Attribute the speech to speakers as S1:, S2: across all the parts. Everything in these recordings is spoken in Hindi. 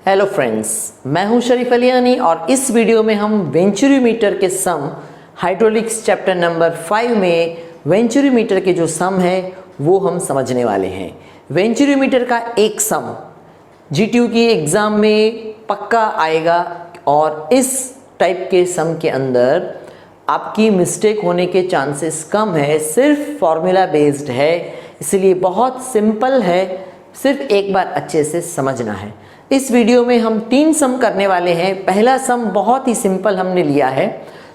S1: हेलो फ्रेंड्स, मैं हूं शरीफ अलियानी और इस वीडियो में हम वेंचुरीमीटर के सम हाइड्रोलिक्स चैप्टर नंबर 5 में वेंचुरीमीटर के जो सम है वो हम समझने वाले हैं। वेंचुरीमीटर का एक सम जीटीयू की एग्ज़ाम में पक्का आएगा और इस टाइप के सम के अंदर आपकी मिस्टेक होने के चांसेस कम है, सिर्फ फॉर्मूला बेस्ड है, इसलिए बहुत सिंपल है, सिर्फ एक बार अच्छे से समझना है। इस वीडियो में हम 3 सम करने वाले हैं। पहला सम बहुत ही सिंपल हमने लिया है,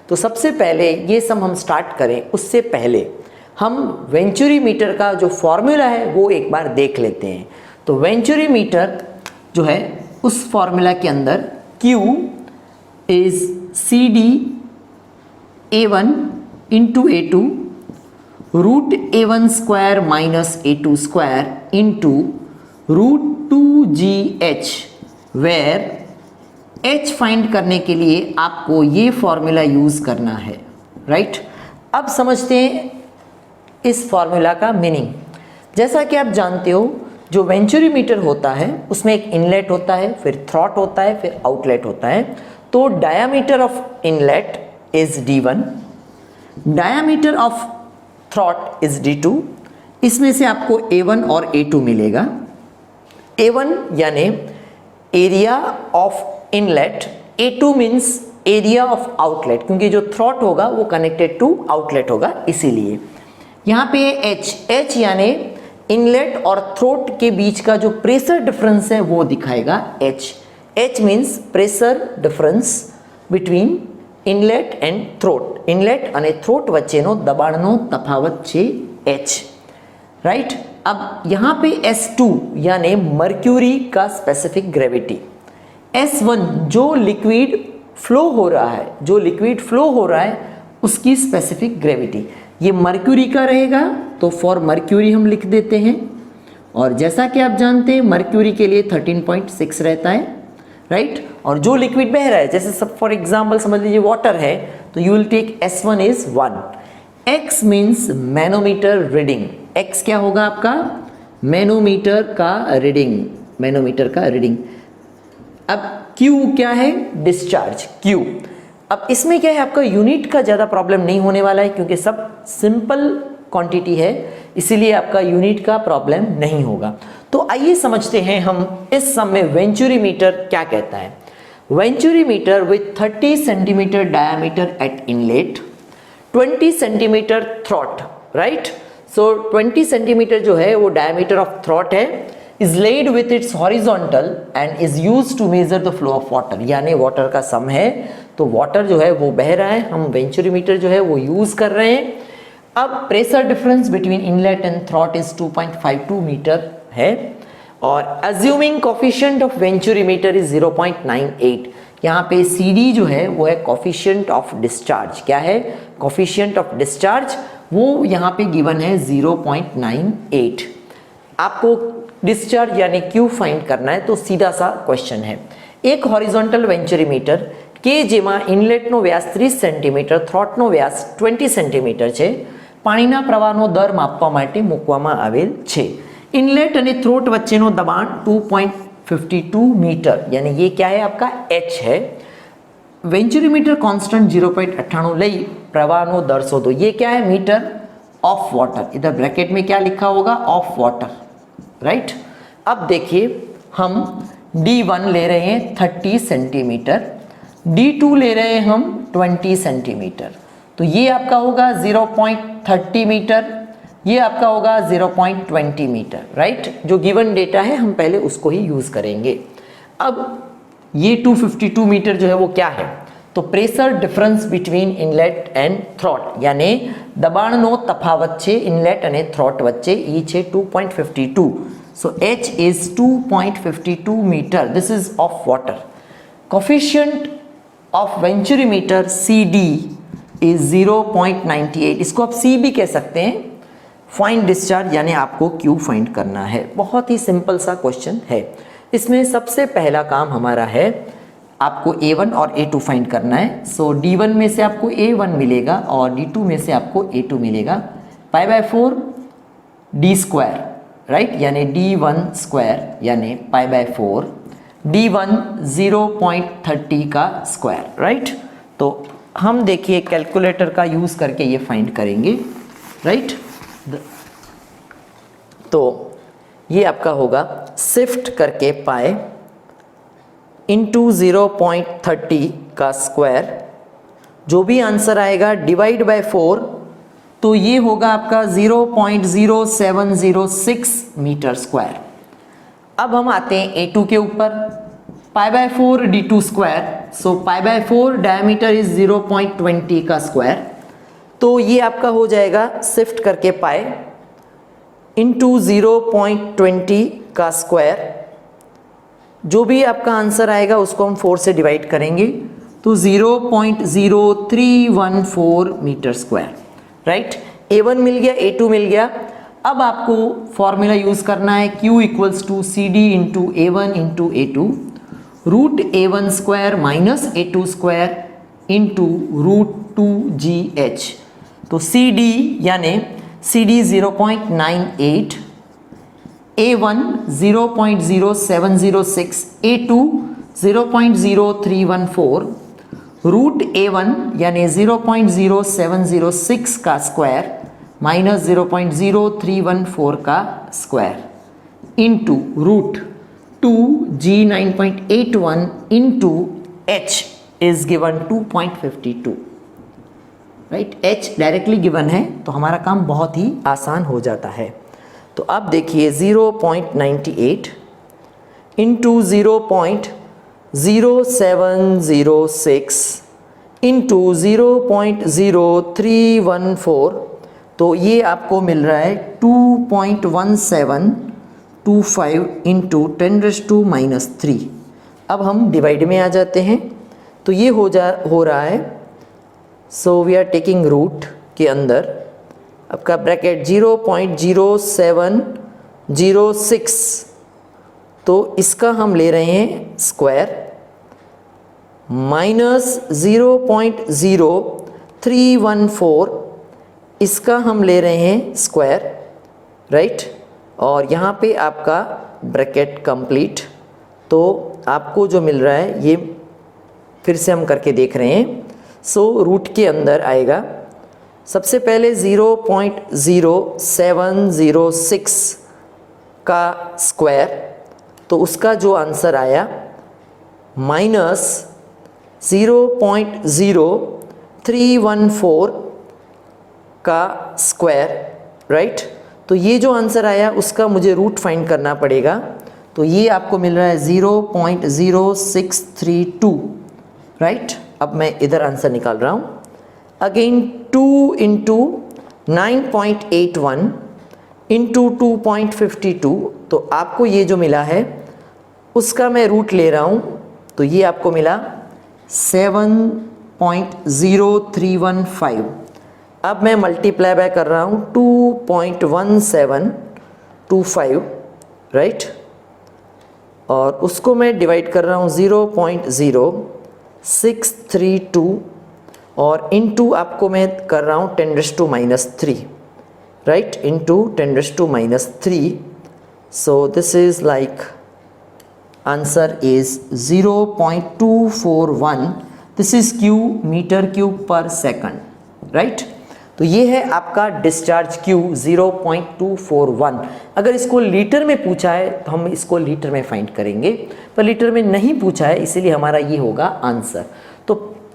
S1: तो सबसे पहले ये सम हम स्टार्ट करें उससे पहले हम वेंचुरीमीटर का जो फॉर्मूला है वो एक बार देख लेते हैं। तो वेंचुरीमीटर जो है उस फॉर्मूला के अंदर Q is CD A1 into A2 root A1 square minus A2 square into root 2GH, where H find करने के लिए आपको ये फॉर्मूला यूज़ करना है, राइट। अब समझते हैं इस फॉर्मूला का मीनिंग। जैसा कि आप जानते हो, जो वेंचुरीमीटर होता है उसमें एक इनलेट होता है, फिर थ्रॉट होता है, फिर आउटलेट होता है। तो diameter of inlet is D1, diameter of throat is D2। इसमें से आपको A1 और A2 मिलेगा। A1 यानी area of inlet, A2 means area of outlet, क्योंकि जो थ्रॉट होगा वो कनेक्टेड टू आउटलेट होगा, इसीलिए यहाँ पे H यानी इनलेट और थ्रोट के बीच का जो प्रेशर डिफरेंस है वो दिखाएगा H means pressure difference between inlet and throat, inlet અને થ્રોટ વચ્ચેનો દબાણનો તફાવત છે H, राइट। अब यहाँ पे S2 यानी मर्क्यूरी का स्पेसिफिक ग्रेविटी, S1 जो लिक्विड फ्लो हो रहा है उसकी स्पेसिफिक ग्रेविटी, ये मर्क्यूरी का रहेगा तो फॉर मर्क्यूरी हम लिख देते हैं। और जैसा कि आप जानते हैं मर्क्यूरी के लिए 13.6 रहता है, राइट। और जो लिक्विड बह रहा है, जैसे सब फॉर एग्जांपल समझ लीजिए वाटर है, तो you will take S1 is 1। X means manometer reading, X क्या होगा आपका मैनोमीटर का रीडिंग। अब Q क्या है डिस्चार्ज Q। अब इसमें क्या है आपका यूनिट का ज़्यादा प्रॉब्लम नहीं होने वाला है, क्योंकि सब सिंपल क्वांटिटी है, इसीलिए आपका यूनिट का प्रॉब्लम नहीं होगा। तो आइए समझते हैं हम इस सम में वेंचुरीमीटर क्या कहता है। Venturimeter with 30 centimetre diameter at inlet, 20 centimetre throat, right. So 20 centimetre जो है वो डायमीटर ऑफ थ्रॉट है, is laid with its horizontal and is used to measure the flow of water, यानी वाटर का सम है, तो वाटर जो है वो बह रहा है, हम वेंचुरीमीटर जो है वो यूज कर रहे हैं। अब pressure difference between inlet and throat is 2.52 metre है, और assuming coefficient of venturimeter is 0.98। यहाँ पे CD जो है वो है कोफिशिएंट ऑफ डिस्चार्ज, क्या है कोफिशिएंट ऑफ डिस्चार्ज, वो यहाँ पे गिवन है 0.98। आपको डिस्चार्ज यानी Q फाइंड करना है, तो सीधा सा क्वेश्चन है। एक हॉरिजॉन्टल वेंचुरीमीटर કે જેમાં ઇનલેટનો વ્યાસ 30 સેન્ટીમીટર, થ્રોટનો વ્યાસ 20 સેન્ટીમીટર છે, પાણીના પ્રવાહનો દર માપવા માટે મૂકવામાં આવેલ છે। ઇનલેટ અને થ્રોટ વચ્ચેનો દબાણ 2.52 मीटर, यानी ये क्या है आपका H है। वेंचुरीमीटर कांस्टेंट 0.98 लई प्रवाहनो दर शोधो, ये क्या है मीटर ऑफ वाटर, इधर ब्रैकेट में क्या लिखा होगा ऑफ वाटर, राइट। अब देखिए हम D1 ले रहे हैं 30 सेंटीमीटर, D2 ले रहे हैं हम 20 सेंटीमीटर, तो ये आपका होगा 0.30 मीटर, ये आपका होगा 0.20 मीटर, राइट। जो गिवन डेटा है हम पहले उसको ही यूज़ करेंगे। अब ये 252 मीटर जो है वो क्या है, तो pressure difference between inlet and throat, यानी દબાણનો તફાવત છે ઇનલેટ અને થ્રોટ વચ્ચે, એ છે 2.52। So H is 2.52 meter, this is of water। Coefficient of venturimeter CD is 0.98, इसको आप C भी कह सकते हैं। फाइंड डिस्चार्ज यानी आपको Q फाइंड करना है, बहुत ही सिंपल सा क्वेश्चन है। इसमें सबसे पहला काम हमारा है आपको A1 और A2 फाइंड करना है। सो D1 में से आपको A1 मिलेगा और D2 में से आपको A2 मिलेगा, π/4 D स्क्वायर, राइट, यानी D1 स्क्वायर यानी π/4 D1 0.30 का स्क्वायर, राइट। तो हम देखिए कैलकुलेटर का यूज़ करके ये फाइंड करेंगे, राइट। तो ये आपका होगा शिफ्ट करके पाई इंटू 0.30 का स्क्वायर, जो भी आंसर आएगा डिवाइड बाय 4, तो ये होगा आपका 0.0706 मीटर स्क्वायर। अब हम आते हैं A2 के ऊपर, pi by 4 D2 square, so pi by 4 diameter is 0.20 का स्क्वायर। तो ये आपका हो जाएगा शिफ्ट करके पाई इंटू 0.20 का स्क्वायर, जो भी आपका आंसर आएगा उसको हम 4 से डिवाइड करेंगे, तो 0.0314 मीटर स्क्वायर, राइट। A1 मिल गया, A2 मिल गया। अब आपको फॉर्मूला यूज़ करना है Q equals to CD into A1 into A2, root A1 square minus A2 square into root 2GH। तो CD यानी CD 0.98, A1 0.0706, A2 0.0314, root A1 यानी 0.0706 का स्क्वायर माइनस 0.0314 का square into root 2G9.81 into H is given 2.52, right. H directly given है तो हमारा काम बहुत ही आसान हो जाता है। तो अब देखिए 0.98 इंटू 0.0706 इंटू 0.0314, तो ये आपको मिल रहा है 2.1725 इंटू 10⁻⁻3। अब हम डिवाइड में आ जाते हैं, तो ये हो रहा है, so we are taking root के अंदर आपका ब्रैकेट 0.0706, तो इसका हम ले रहे हैं स्क्वायर माइनस 0.0314, इसका हम ले रहे हैं स्क्वायर, राइट। और यहाँ पे आपका ब्रैकेट कंप्लीट। तो आपको जो मिल रहा है ये फिर से हम करके देख रहे हैं। सो रूट के अंदर आएगा सबसे पहले 0.0706 का स्क्वायर, तो उसका जो आंसर आया माइनस 0.0314 का स्क्वायर, राइट। तो ये जो आंसर आया उसका मुझे रूट फाइंड करना पड़ेगा, तो ये आपको मिल रहा है 0.0632, राइट। अब मैं इधर आंसर निकाल रहा हूँ। अगेन 2 इंटू 9.81 इंटू 2.52, तो आपको ये जो मिला है उसका मैं रूट ले रहा हूँ, तो ये आपको मिला 7.0315। अब मैं मल्टीप्लाई बाय कर रहा हूँ 2.1725, राइट। और उसको मैं डिवाइड कर रहा हूँ 0.0632 और इनटू आपको मैं कर रहा हूँ 10⁻⁻3, right, into 10⁻⁻3। So this is like answer is 0.241, this is Q metre cube per second, right. तो ये है आपका डिस्चार्ज Q 0.241। अगर इसको लीटर में पूछा है तो हम इसको लीटर में फाइंड करेंगे, पर लीटर में नहीं पूछा है इसीलिए हमारा ये होगा आंसर। तो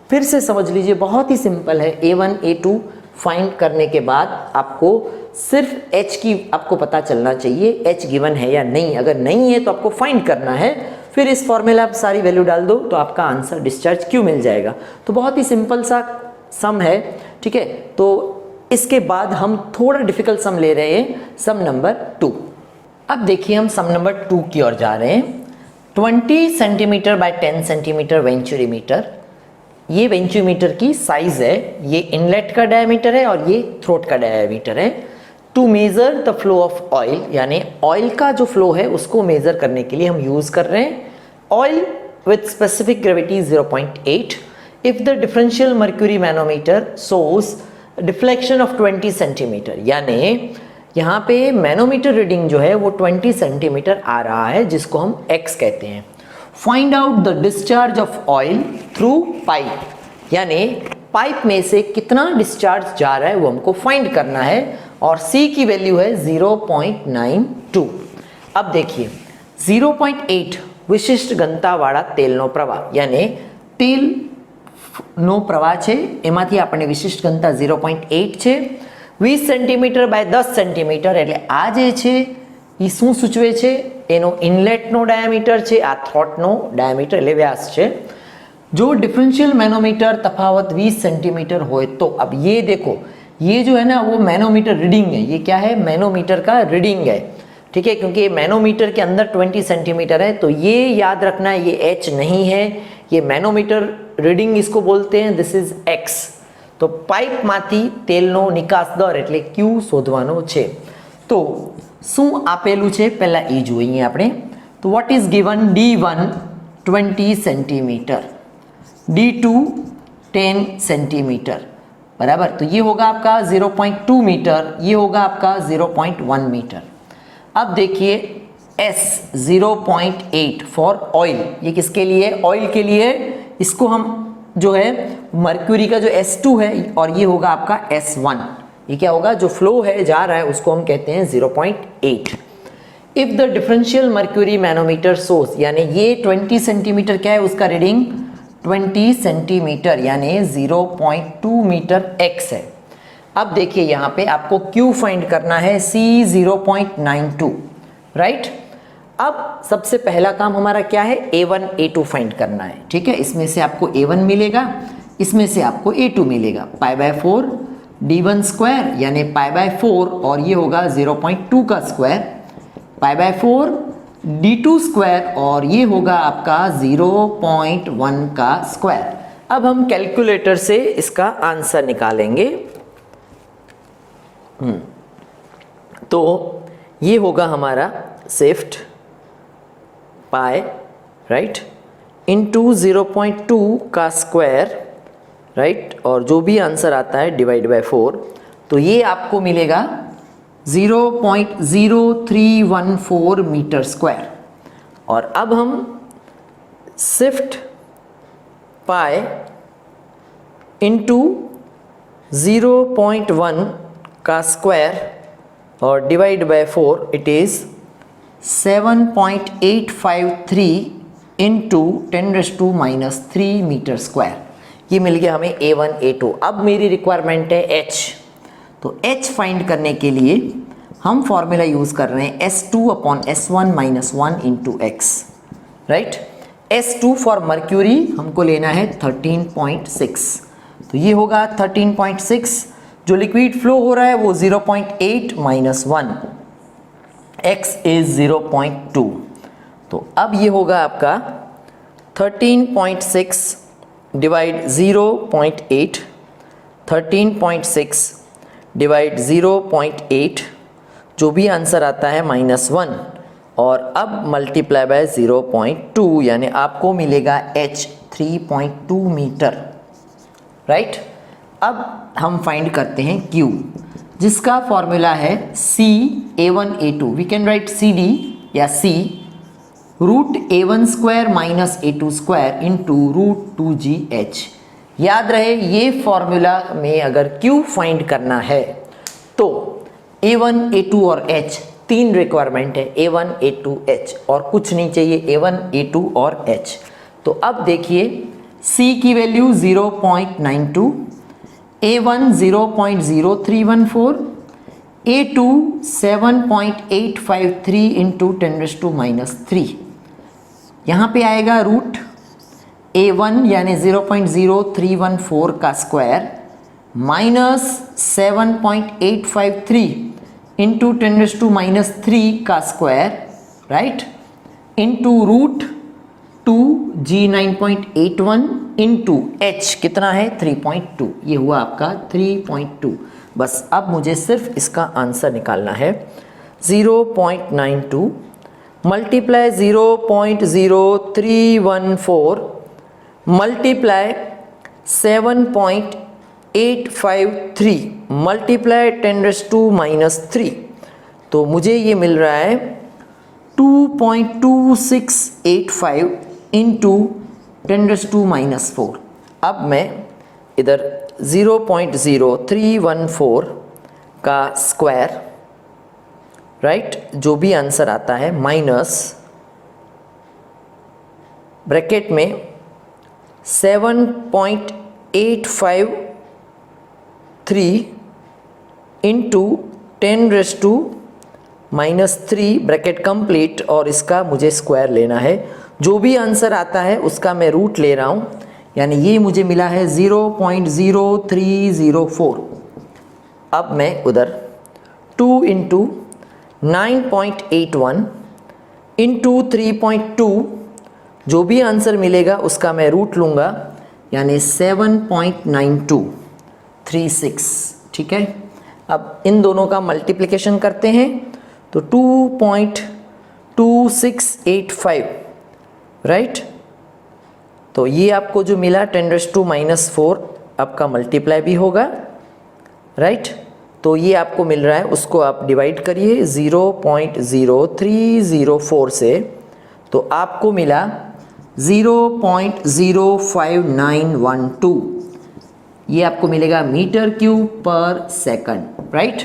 S1: फिर से समझ लीजिए, बहुत ही सिंपल है। A1 A2 फाइंड करने के बाद आपको सिर्फ H की आपको पता चलना चाहिए, H गिवन है या नहीं। अगर नहीं है तो आपको फाइंड करना है, फिर इस फॉर्मूला आप सारी वैल्यू डाल दो तो आपका आंसर डिस्चार्ज Q मिल जाएगा। तो बहुत ही सिंपल सा सम है, ठीक है। तो इसके बाद हम थोड़ा डिफिकल्ट सम ले रहे हैं, सम नंबर 2। अब देखिए हम सम नंबर 2 की ओर जा रहे हैं। 20 सेंटीमीटर बाय 10 सेंटीमीटर वेंचुरीमीटर, ये वेंचुरीमीटर की साइज है, ये इनलेट का डायमीटर है और ये थ्रोट का डायमीटर है। To measure the flow of oil, यानी ऑयल का जो फ्लो है उसको मेजर करने के लिए हम यूज कर रहे हैं oil with specific gravity 0.8 if the differential mercury manometer shows deflection of 20 centimetre, यानी यहाँ पे मैनोमीटर रीडिंग जो है वो 20 सेंटीमीटर आ रहा है, जिसको हम x कहते हैं। Find out the discharge of oil through pipe, यानी पाइप में से कितना डिस्चार्ज जा रहा है वो हमको फाइंड करना है, और C की वैल्यू है 0.92। अब देखिए 0.8 વિશિષ્ટ ઘનતાવાળા તેલનો પ્રવાહ, यानी તેલનો પ્રવાહ છે એમાંથી આપણને વિશિષ્ટ ઘનતા 0.8 છે, 20 સેન્ટીમીટર બાય 10 સેન્ટીમીટર, એટલે આ જે છે એ શું સૂચવે છે, એનો ઇનલેટનો ડાયામીટર છે, આ થ્રોટનો ડાયામીટર એટલે વ્યાસ છે। जो डिफरेंशियल मैनोमीटर तफावत 20 सेंटीमीटर हो तो अब ये देखो, ये जो है ना वो मैनोमीटर रीडिंग है, ये क्या है, मैनोमीटर का रीडिंग है, ठीक है, क्योंकि ये मैनोमीटर के अंदर 20 सेंटीमीटर है, तो ये याद रखना है, ये H नहीं है, ये मैनोमीटर रीडिंग इसको बोलते हैं, दिस इज X। तो पाइप माथी तेलनो निकास दर एटले Q शोधवानो छे। तो શું આપેલું છે પહેલા એ જોઈએ આપણે। તો what is given, D1 20 centimetre, D2 10 centimetre, बराबर। तो ये होगा आपका 0.2 मीटर, ये होगा आपका 0.1 मीटर। अब देखिए S 0.8 फॉर ऑयल, ये किसके लिए, ऑयल के लिए। इसको हम जो है मर्क्यूरी का जो S2 है और ये होगा आपका S1, ये क्या होगा, जो फ्लो है जा रहा है उसको हम कहते हैं 0.8। If the differential mercury manometer source, यानी ये 20 सेंटीमीटर क्या है उसका रीडिंग 20 सेंटीमीटर, यानी 0.2 मीटर X है। अब देखिए यहाँ पे आपको Q फाइंड करना है, C 0.92, राइट। अब सबसे पहला काम हमारा क्या है, A1 A2 फाइंड करना है, ठीक है। इसमें से आपको A1 मिलेगा, इसमें से आपको A2 मिलेगा, π/4 D1 स्क्वायर यानी π/4, और ये होगा 0.2 का स्क्वायर, π/4 D2 स्क्वायर, और ये होगा आपका 0.1 का स्क्वायर। अब हम कैलकुलेटर से इसका आंसर निकालेंगे। तो ये होगा हमारा शिफ्ट पाई, राइट, इंटू 0.2 का स्क्वायर, राइट, और जो भी आंसर आता है डिवाइड बाय 4, तो ये आपको मिलेगा 0.0314 मीटर स्क्वायर। और अब हम शिफ्ट पाई इंटू 0.1 का स्क्वायर और divide by 4, it is 7.853 into 10⁻³ metre square. ये मिल गया हमें A1 A2। अब मेरी रिक्वायरमेंट है H, तो H फाइंड करने के लिए हम फॉर्मूला यूज़ कर रहे हैं S2/S1 - 1 into X, right. S2 for mercury हमको लेना है 13.6, तो ये होगा 13.6, जो लिक्विड फ्लो हो रहा है वो 0.8 - 1, X इज 0.2, तो अब ये होगा आपका 13.6 डिवाइड 0.8, 13.6 डिवाइड 0.8, जो भी आंसर आता है -1, और अब मल्टीप्लाई बाय 0.2, यानी आपको मिलेगा H 3.2 मीटर, राइट। अब हम फाइंड करते हैं Q, जिसका फॉर्मूला है C A1 A2, we can write CD या C √A1 square minus A2 square into √2GH। याद रहे ये फॉर्मूला में अगर Q फाइंड करना है तो A1 A2 और H तीन रिक्वायरमेंट है, A1 A2 H, और कुछ नहीं चाहिए, A1 A2 और H। तो अब देखिए C की वैल्यू 0.92, A1 0.0314, A2 7.853 इंटू 10⁻³ यहाँ पे आएगा रूट A1 यानी 0.0314 का स्क्वायर माइनस 7.853 इंटू 10⁻³ का square, right, into √2G 9.81 into H कितना है 3.2, ये हुआ आपका 3.2। बस अब मुझे सिर्फ इसका आंसर निकालना है। 0.92 मल्टीप्लाई 0.0314 मल्टीप्लाई 7.853 मल्टीप्लाई 10⁻³ तो मुझे ये मिल रहा है 2.2685 इंटू 10⁻⁻⁴। अब मैं इधर 0.0314 का स्क्वायर, राइट, जो भी आंसर आता है, माइनस ब्रैकेट में 7.853 इंटू 10⁻³ ब्रैकेट कंप्लीट, और इसका मुझे स्क्वायर लेना है। जो भी आंसर आता है उसका मैं रूट ले रहा हूँ, यानी ये मुझे मिला है 0.0304। अब मैं उधर 2 इंटू 9.81 इंटू 3.2, जो भी आंसर मिलेगा उसका मैं रूट लूँगा, यानी 7.9236। ठीक है, अब इन दोनों का मल्टीप्लिकेशन करते हैं तो 2.2685, राइट। तो ये आपको जो मिला 10⁻⁻⁴, आपका मल्टीप्लाई भी होगा, राइट। तो ये आपको मिल रहा है, उसको आप डिवाइड करिए 0.0304 से, तो आपको मिला 0.05912। ये आपको मिलेगा metre cube per second, right.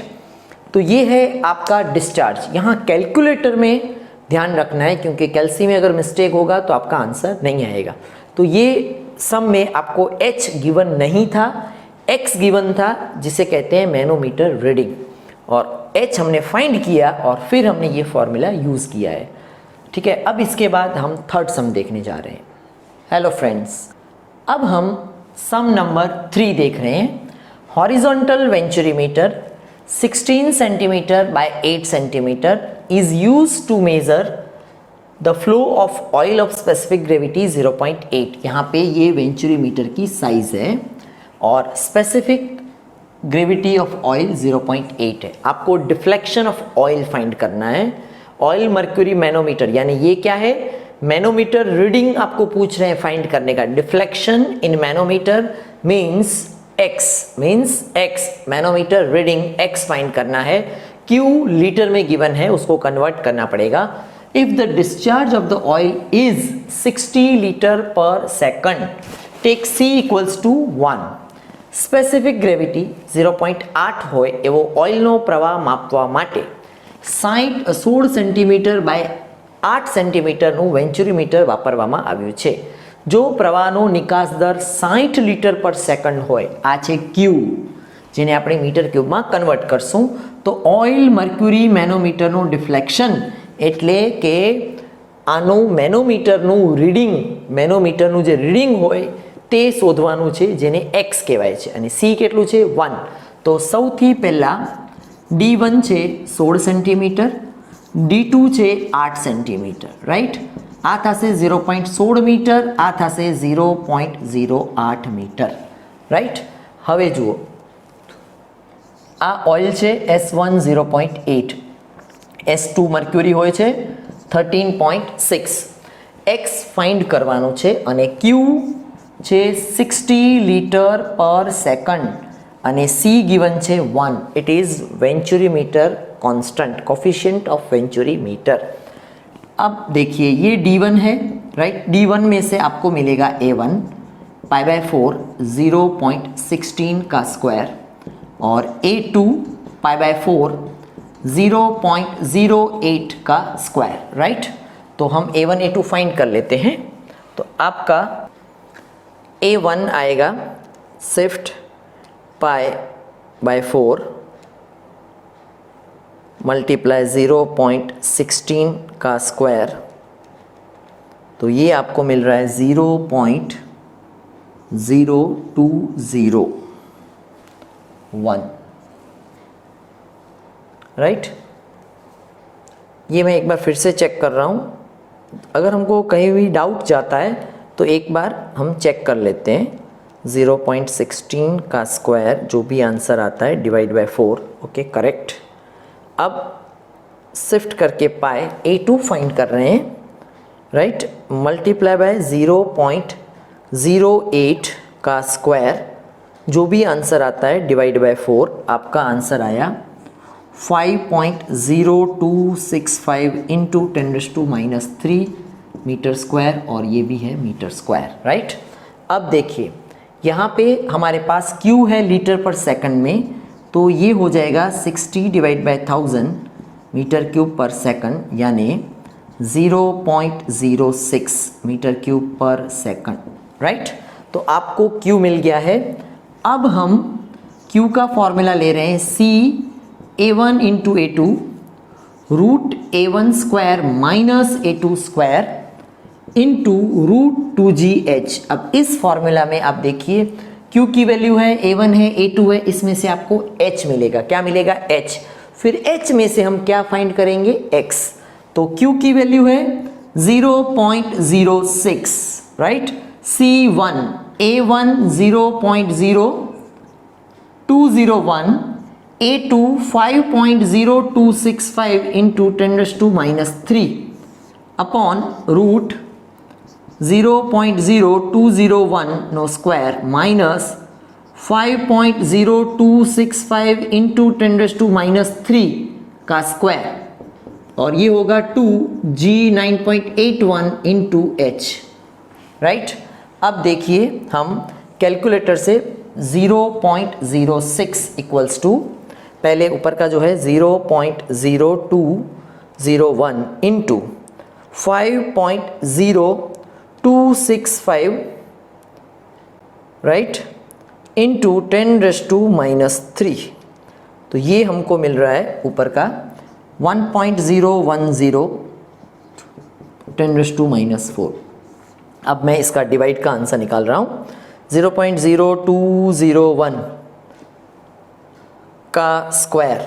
S1: तो ये है आपका डिस्चार्ज। यहाँ कैलकुलेटर में ध्यान रखना है, क्योंकि कैलसी में अगर मिस्टेक होगा तो आपका आंसर नहीं आएगा। तो ये सम में आपको h गिवन नहीं था, x गिवन था, जिसे कहते हैं मैनोमीटर रीडिंग, और h हमने फाइंड किया और फिर हमने ये फॉर्मूला यूज़ किया है। ठीक है, अब इसके बाद हम थर्ड सम देखने जा रहे हैं। हेलो फ्रेंड्स, अब हम सम नंबर 3 देख रहे हैं। Horizontal venturimeter 16 centimetre bye 8 centimetre is used to measure the flow of oil of specific gravity 0.8। यहाँ पे ये वेंचुरीमीटर की साइज है और स्पेसिफिक ग्रेविटी ऑफ ऑयल 0.8 है। आपको डिफ्लेक्शन ऑफ ऑयल फाइंड करना है। ऑयल मर्क्यूरी मैनोमीटर, यानी ये क्या है, मैनोमीटर रीडिंग आपको पूछ रहे हैं फाइंड करने का। Deflection in manometer means x, manometer reading x find करना है। Q लीटर में गिवन है, उसको कन्वर्ट करना पड़ेगा। If the discharge of the oil is 60 litre per second, take C equals to 1। Specific gravity 0.8 હોય એવો ઓઇલનો પ્રવાહ માપવા માટે 16 સેન્ટીમીટર બાય 8 સેન્ટીમીટરનું વેન્ચુરીમીટર વાપરવામાં આવ્યું છે। જો પ્રવાહનો નિકાસ દર 60 લિટર પર સેકન્ડ હોય, આ છે Q, જેને આપણે મીટર ક્યુબમાં કન્વર્ટ કરશું, તો ઓઇલ મર્ક્યુરી મેનોમીટરનું ડિફ્લેક્શન એટલે કે આનું મેનોમીટરનું રીડિંગ, મેનોમીટરનું જે રીડિંગ હોય તે શોધવાનું છે, જેને x કહેવાય છે, અને c કેટલું છે 1। તો સૌથી પહેલા d1 છે 16 સેન્ટીમીટર, d2 છે 8 સેન્ટીમીટર, રાઈટ। આ થશે 0.16 મીટર, આ થશે 0.08 મીટર, રાઈટ। હવે જુઓ, આ ઓઇલ છે S1 0.8, S2 મર્ક્યુરી હોય છે 13.6, x ફાઇન્ડ કરવાનું છે, અને q છે 60 लीटर पर सेकंड, અને C गिवन છે 1। It is venturimeter constant, coefficient of venturimeter. अब देखिए ये D1 है, राइट। D1 में से आपको मिलेगा A1 π/4 0.16 का स्क्वायर, और A2 π/4 0.08 का स्क्वायर, राइट। तो हम A1 A2 फाइंड कर लेते हैं। तो आपका A1 आएगा शिफ्ट π/4 मल्टीप्लाई 0.16 का स्क्वायर, तो ये आपको मिल रहा है 0.0201, राइट। ये मैं एक बार फिर से चेक कर रहा हूँ, अगर हमको कहीं भी डाउट जाता है तो एक बार हम चेक कर लेते हैं। 0.16 का स्क्वायर, जो भी आंसर आता है, डिवाइड बाय 4, ओके, करेक्ट। अब शिफ्ट करके पाए A2 फाइंड कर रहे हैं, राइट। मल्टीप्लाई बाय 0.08 का स्क्वायर, जो भी आंसर आता है, डिवाइड बाय 4, आपका आंसर आया 5.0265 इंटू 10⁻³ मीटर स्क्वायर और ये भी है मीटर स्क्वायर, राइट। अब देखिए यहाँ पे हमारे पास Q है लीटर पर सेकंड में, तो ये हो जाएगा 60 divide by 1000 metre cube per second, यानी 0.06 metre cube per second, right. तो आपको Q मिल गया है। अब हम Q का फॉर्मूला ले रहे हैं C(A1 × A2) root A1 square minus A2 square into √2GH। अब इस फॉर्मूला में आप देखिए Q की वैल्यू है A1 है A2 है, इसमें से आपको H मिलेगा। क्या मिलेगा? H। फिर H में से हम क्या फाइंड करेंगे? X। तो Q की वैल्यू है 0.06, right. C1 A1 0.0201, A2 5.0265 into 10⁻³ upon root 0.0201 no square minus 5.0265 into 10⁻³ का स्क्वायर, और ये होगा 2G9.81 इंटू H, राइट। अब देखिए हम कैलकुलेटर से 0.06 इक्वल्स टू, पहले ऊपर का जो है 0.0201 इंटू 5.0265, राइट, इंटू 10⁻³ तो ये हमको मिल रहा है ऊपर का 1.010 10⁻⁴। अब मैं इसका डिवाइड का आंसर निकाल रहा हूँ। 0.0201 का square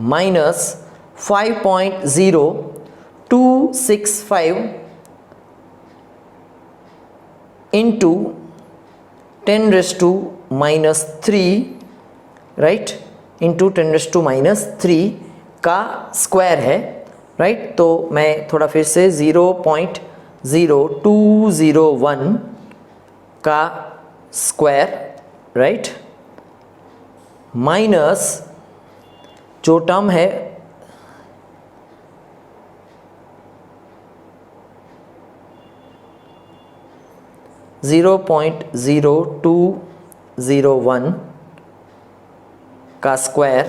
S1: minus 5.0265 into 10⁻⁻3, right, into 10⁻³ का स्क्वायर है, राइट। तो मैं थोड़ा फिर से 0.0201 का स्क्वायर, राइट, माइनस जो टर्म है 0.0201 का स्क्वायर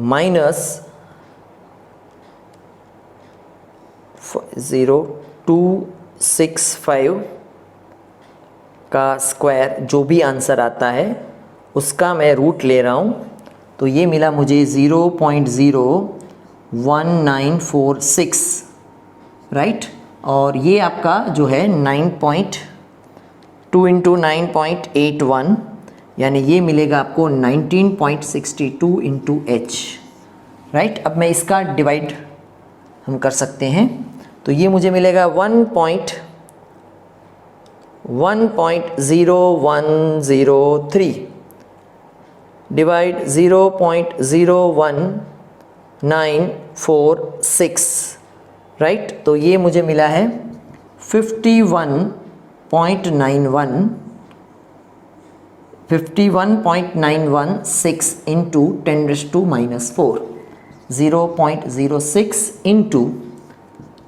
S1: माइनस 0.265 का स्क्वायर, जो भी आंसर आता है उसका मैं रूट ले रहा हूँ, तो ये मिला मुझे 0.01946, राइट। और ये आपका जो है 9.2 इंटू 9.81, यानी ये मिलेगा आपको 19.62 इंटू H, राइट। अब मैं इसका डिवाइड हम कर सकते हैं, तो ये मुझे मिलेगा 1.0103 डिवाइड 0.01946, राइट। तो ये मुझे मिला है 51.916 into 10⁻⁴, 0.06 into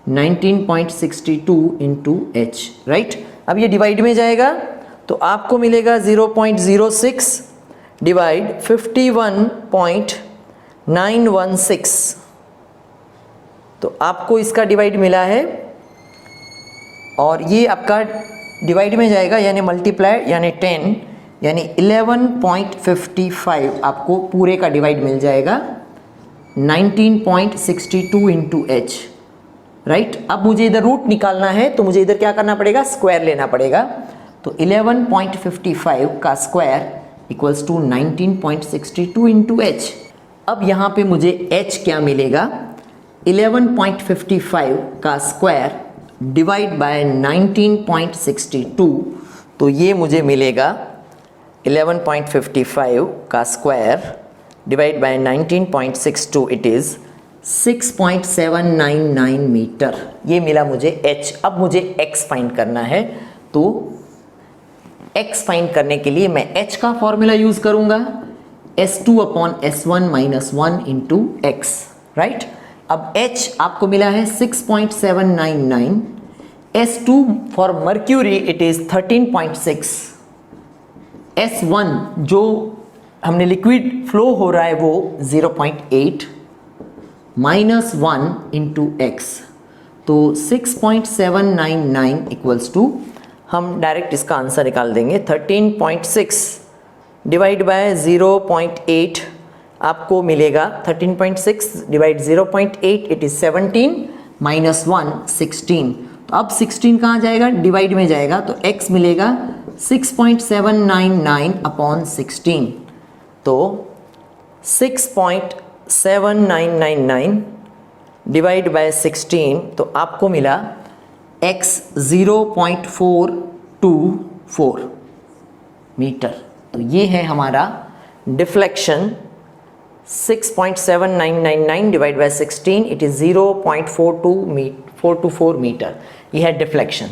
S1: 19.62 into H, right. अब ये डिवाइड में जाएगा तो आपको मिलेगा 0.06 डिवाइड 51.916, तो आपको इसका डिवाइड मिला है, और ये आपका डिवाइड में जाएगा यानी मल्टीप्लाई यानी 10 यानी 11.55 आपको पूरे का डिवाइड मिल जाएगा 19.62 इंटू H, राइट। अब मुझे इधर रूट निकालना है, तो मुझे इधर क्या करना पड़ेगा? स्क्वायर लेना पड़ेगा। तो 11.55 का square equals to 19.62 into H। अब यहाँ पे मुझे H क्या मिलेगा? 11.55 का स्क्वायर डिवाइड बाय 19.62, तो ये मुझे मिलेगा 11.55 का square divide by 19.62, it is 6.799 metre. ये मिला मुझे H। अब मुझे X फाइंड करना है, तो X फाइंड करने के लिए मैं H का फॉर्मूला यूज़ करूँगा, S2/S1 - 1 इंटू X, राइट। अब H आपको मिला है 6.799, S2 for mercury it is 13.6, S1 जो हमने लिक्विड फ्लो हो रहा है वो 0.8 माइनस 1 इंटू एक्स, तो 6.799 इक्वल्स टू, हम डायरेक्ट इसका आंसर निकाल देंगे, 13.6 डिवाइड बाय 0.8 आपको मिलेगा 13.6 डिवाइड 0.8 इट इज 17 माइनस 1 16। तो अब 16 कहाँ जाएगा, डिवाइड में जाएगा, तो x मिलेगा 6.799 अपॉन 16, तो 6.7999 डिवाइड बाय 16, तो आपको मिला x 0.424 मीटर। तो ये है हमारा deflection, 6.7999 divide by 16 it is 0.424 metre, यह है डिफ्लेक्शन।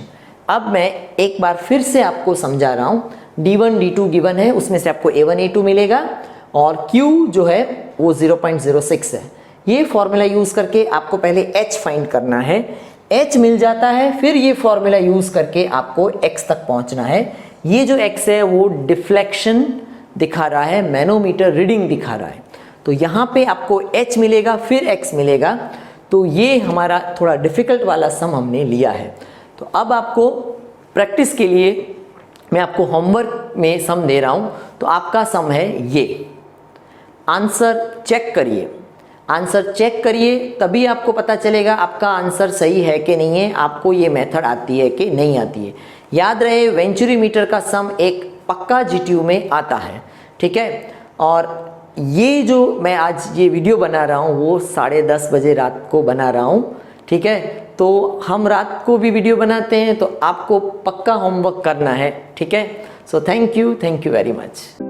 S1: अब मैं एक बार फिर से आपको समझा रहा हूँ, D1 D2 गिवन है, उसमें से आपको A1 A2 मिलेगा और Q जो है वो 0.06 है। ये फॉर्मूला यूज करके आपको पहले H फाइंड करना है, H मिल जाता है, फिर ये फॉर्मूला यूज करके आपको X तक पहुंचना है। ये जो X है वो डिफ्लेक्शन दिखा रहा है, मैनोमीटर रीडिंग दिखा रहा है, तो यहाँ पे आपको H मिलेगा फिर X मिलेगा। तो ये हमारा थोड़ा डिफिकल्ट वाला सम हमने लिया है। तो अब आपको प्रैक्टिस के लिए मैं आपको होमवर्क में सम दे रहा हूँ, तो आपका सम है ये, आंसर चेक करिए, आंसर चेक करिए, तभी आपको पता चलेगा आपका आंसर सही है कि नहीं है, आपको ये मेथड आती है कि नहीं आती है। याद रहे वेंचुरी मीटर का सम एक पक्का GTU में आता है, ठीक है। और ये जो मैं आज ये वीडियो बना रहा हूँ वो 10:30 बजे रात को बना रहा हूँ, ठीक है। तो हम रात को भी वीडियो बनाते हैं, तो आपको पक्का होमवर्क करना है, ठीक है। So thank you very much.